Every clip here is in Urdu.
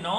9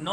9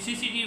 CCTV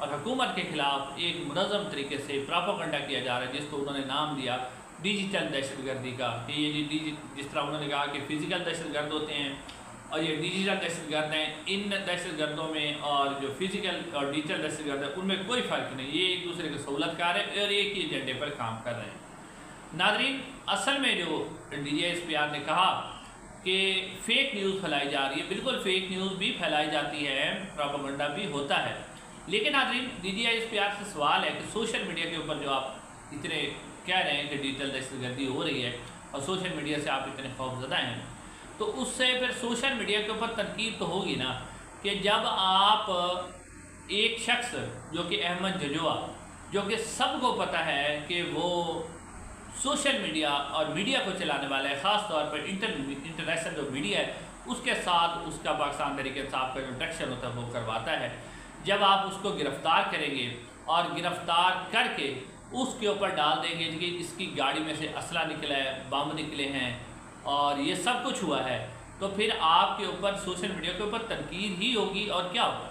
اور حکومت کے خلاف ایک منظم طریقے سے پراپیگنڈا کیا جا رہا ہے، جس کو انہوں نے نام دیا ڈیجیٹل دہشت گردی کا، کہ یہ جس طرح انہوں نے کہا کہ فزیکل دہشت گرد ہوتے ہیں اور یہ ڈیجیٹل دہشت گرد ہیں، ان دہشت گردوں میں اور جو فزیکل اور ڈیجیٹل دہشت گرد ہیں ان میں کوئی فرق نہیں، یہ ایک دوسرے کے سہولت کار ہے اور ایک ہی ایجنڈے پر کام کر رہے ہیں۔ ناظرین، اصل میں جو DGISPR نے کہا کہ فیک نیوز پھیلائی جا رہی ہے، بالکل فیک نیوز بھی پھیلائی جاتی ہے، پراپیگنڈا بھی ہوتا ہے، لیکن ناظرین DGISPR سے سوال ہے کہ سوشل میڈیا کے اوپر جو آپ اتنے کہہ رہے ہیں کہ ڈیجیٹل دہشت گردی ہو رہی ہے اور سوشل میڈیا سے آپ اتنے خوف زدہ ہیں، تو اس سے پھر سوشل میڈیا کے اوپر تنقید تو ہوگی نا، کہ جب آپ ایک شخص جو کہ احمد ججوا، جو کہ سب کو پتہ ہے کہ وہ سوشل میڈیا اور میڈیا کو چلانے والا ہے، خاص طور پر انٹرنیشنل جو میڈیا ہے اس کے ساتھ اس کا پاکستان تحریک انصاف کا جو انٹریکشن ہوتا ہے وہ کرواتا ہے، جب آپ اس کو گرفتار کریں گے اور گرفتار کر کے اس کے اوپر ڈال دیں گے کہ اس کی گاڑی میں سے اسلحہ نکلا ہے، بم نکلے ہیں اور یہ سب کچھ ہوا ہے، تو پھر آپ کے اوپر سوشل میڈیا کے اوپر تنقید ہی ہوگی اور کیا ہوگا،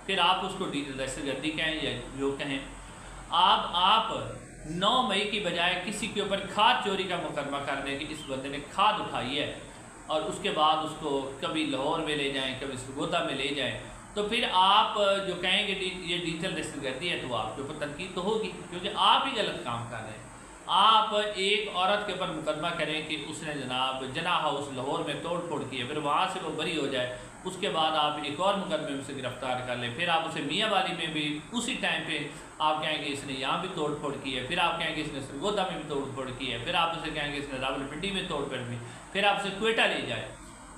پھر آپ اس کو ڈیجیٹل دہشت گردی کہیں یا جو کہیں۔ آپ 9 مئی کی بجائے کسی کے اوپر کھاد چوری کا مقدمہ کر دیں کہ اس بندے نے کھاد اٹھائی ہے اور اس کے بعد اس کو کبھی لاہور میں لے جائیں، کبھی سرگودا میں لے جائیں، تو پھر آپ جو کہیں گے یہ ڈیجیٹل دہشت گردی ہے تو آپ کے اوپر تنقید تو ہوگی، کیونکہ آپ ہی غلط کام کر رہے ہیں۔ آپ ایک عورت کے اوپر مقدمہ کریں کہ اس نے جناب جناح ہاؤس لاہور میں توڑ پھوڑ کی ہے، پھر وہاں سے وہ بری ہو جائے، اس کے بعد آپ ایک اور مقدمے میں سے گرفتار کر لیں، پھر آپ اسے میاں والی میں بھی اسی ٹائم پہ آپ کہیں گے اس نے یہاں بھی توڑ پھوڑ کی ہے، پھر آپ کہیں گے اس نے سرگودا میں بھی توڑ پھوڑ کی ہے، پھر آپ اسے کہیں گے اس نے راولپنڈی میں توڑ پھوڑ کی، پھر آپ اسے کوئٹہ لے جائے۔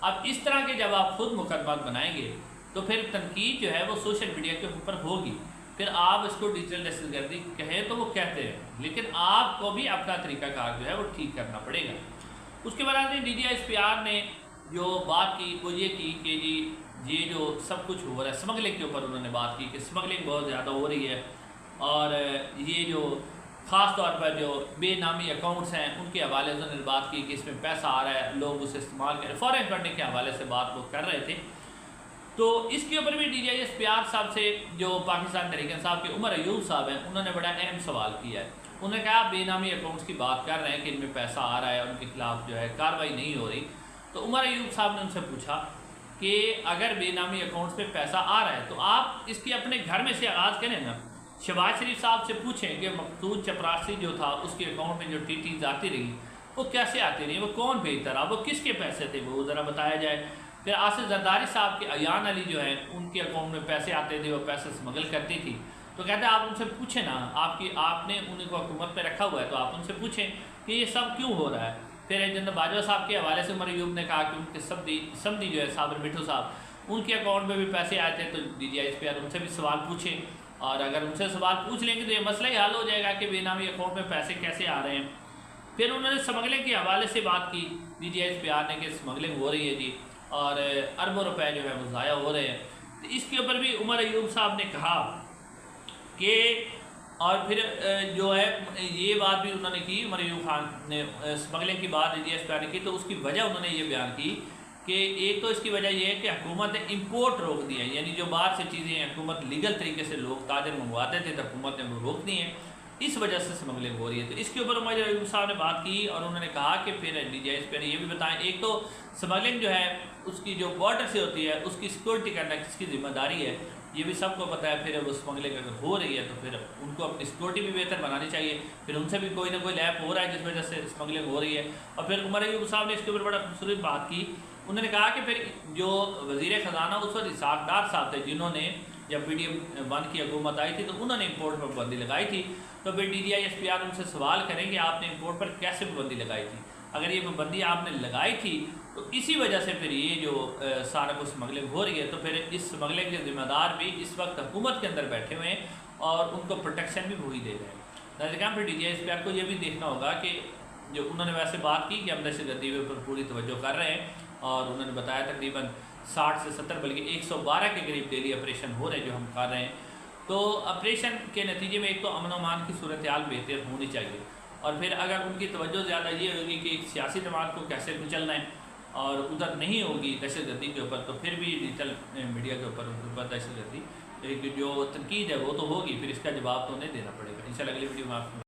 اب اس طرح کے جب آپ خود مقدمات بنائیں گے تو پھر تنقید جو ہے وہ سوشل میڈیا کے اوپر ہوگی، پھر آپ اس کو ڈیجیٹل دہشت گردی کہیں تو وہ کہتے ہیں، لیکن آپ کو بھی اپنا طریقہ کار جو ہے وہ ٹھیک کرنا پڑے گا۔ اس کے بعد DGISPR نے جو بات کی وہ یہ کی کہ جی یہ جو سب کچھ ہو رہا ہے اسمگلنگ کے اوپر انہوں نے بات کی کہ اسمگلنگ بہت زیادہ ہو رہی ہے، اور یہ جو خاص طور پر جو بے نامی اکاؤنٹس ہیں ان کے حوالے سے انہوں نے بات کی کہ اس میں پیسہ آ رہا ہے، لوگ اسے استعمال کریں، فارن فنڈنگ کے حوالے سے بات وہ کر رہے تھے۔ تو اس کے اوپر بھی DGISPR صاحب سے جو پاکستان تحریک انصاف کے عمر ایوب صاحب ہیں انہوں نے بڑا اہم سوال کیا ہے، انہوں نے کہا آپ بے نامی اکاؤنٹس کی بات کر رہے ہیں کہ ان میں پیسہ آ رہا ہے اور ان کے خلاف جو ہے کارروائی نہیں ہو رہی، تو عمر ایوب صاحب نے ان سے پوچھا کہ اگر بے نامی اکاؤنٹس پہ پیسہ آ رہا ہے تو آپ اس کی اپنے گھر میں سے آغاز کریں نا، شہباز شریف صاحب سے پوچھیں کہ مقصود چپراسی جو تھا اس کے اکاؤنٹ میں جو TTs آتی رہی وہ کیسے آتی رہی، وہ کون بھیجتا رہا، وہ کس کے پیسے تھے، وہ ذرا بتایا جائے۔ پھر آصف زرداری صاحب کے ایان علی جو ہیں ان کے اکاؤنٹ میں پیسے آتے تھے، وہ پیسے اسمگل کرتی تھی، تو کہتے ہیں آپ ان سے پوچھیں نا، آپ نے ان کو حکومت پہ رکھا ہوا ہے تو آپ ان سے پوچھیں کہ یہ سب کیوں ہو رہا ہے۔ پھر جنرل باجوہ صاحب کے حوالے سے عمر ایوب نے کہا کہ ان کے سمدھی جو ہے صابر مٹھو صاحب ان کے اکاؤنٹ میں بھی پیسے آتے ہیں، تو DGISPR ان سے بھی سوال پوچھیں، اور اگر ان سے سوال پوچھ لیں گے تو یہ مسئلہ ہی حل ہو جائے گا کہ بے نامی اکاؤنٹ میں پیسے کیسے آ رہے ہیں۔ پھر انہوں نے اسمگلنگ کے حوالے سے بات کی DGISPR نے کہ اسمگلنگ ہو رہی ہے جی اور اربوں روپے جو ہے وہ ضائع ہو رہے ہیں، تو اس کے اوپر بھی عمر ایوب صاحب نے کہا کہ، اور پھر جو ہے یہ بات بھی انہوں نے کی، عمر ایوب خان نے اسمگلنگ کی بات DGISPR نے کی، تو اس کی وجہ انہوں نے یہ بیان کی کہ ایک تو اس کی وجہ یہ ہے کہ حکومت نے امپورٹ روک دی ہے، یعنی جو باہر سے چیزیں حکومت لیگل طریقے سے لوگ تاجر منگواتے تھے تو حکومت نے وہ روک دی ہیں، اس وجہ سے اسمگلنگ ہو رہی ہے۔ تو اس کے اوپر عمر ایوب صاحب نے بات کی اور انہوں نے کہا کہ پھر DGISPR نے یہ بھی بتائیں، ایک تو اسمگلنگ جو ہے اس کی جو بارڈر سے ہوتی ہے اس کی سیکورٹی کرنا کس کی ذمہ داری ہے، یہ بھی سب کو پتہ ہے، پھر وہ اسمگلنگ اگر ہو رہی ہے تو پھر ان کو اپنی سیکورٹی بھی بہتر بنانی چاہیے، پھر ان سے بھی کوئی نہ کوئی لیپ ہو رہا ہے جس وجہ سے اسمگلنگ ہو رہی ہے۔ اور پھر عمر ایوب صاحب نے اس کے اوپر بڑا خوبصورت بات کی، انہوں نے کہا کہ پھر جو وزیر خزانہ اس وقت اسحاق ڈار صاحب تھے جنہوں نے جب PDM-1 کی حکومت آئی تھی تو انہوں نے امپورٹ پر پابندی لگائی تھی، تو پھر DGISPR ان سے سوال کریں کہ آپ نے امپورٹ پر کیسے پابندی لگائی تھی، اگر یہ پابندی آپ نے لگائی تھی تو اسی وجہ سے پھر یہ جو سارا کچھ اسمگلنگ ہو رہی ہے، تو پھر اس اسمگلنگ کے ذمہ دار بھی اس وقت حکومت کے اندر بیٹھے ہوئے ہیں اور ان کو پروٹیکشن بھی وہی دے رہے ہیں۔ ناظرین، پھر DGISPR کو یہ بھی دیکھنا ہوگا کہ جو انہوں نے ویسے بات کی کہ ہم دہشت گردی پر پوری توجہ کر رہے ہیں، اور انہوں نے بتایا تقریباً 60 سے 70 بلکہ 112 کے قریب ڈیلی آپریشن ہو رہے ہیں جو ہم کر رہے ہیں، تو آپریشن کے نتیجے میں ایک تو امن و امان کی صورتحال بہتر ہونی چاہیے، اور پھر اگر ان کی توجہ زیادہ یہ ہوگی کہ ایک سیاسی جماعت کو کیسے کچلنا ہے اور ادھر نہیں ہوگی دہشت گردی کے اوپر، تو پھر بھی ڈیجیٹل میڈیا کے اوپر ان کے اوپر دہشت گردی ایک جو تنقید ہے وہ تو ہوگی، پھر اس کا جواب تو انہیں دینا پڑے گا۔ انشاءاللہ اگلی ویڈیو میں آپ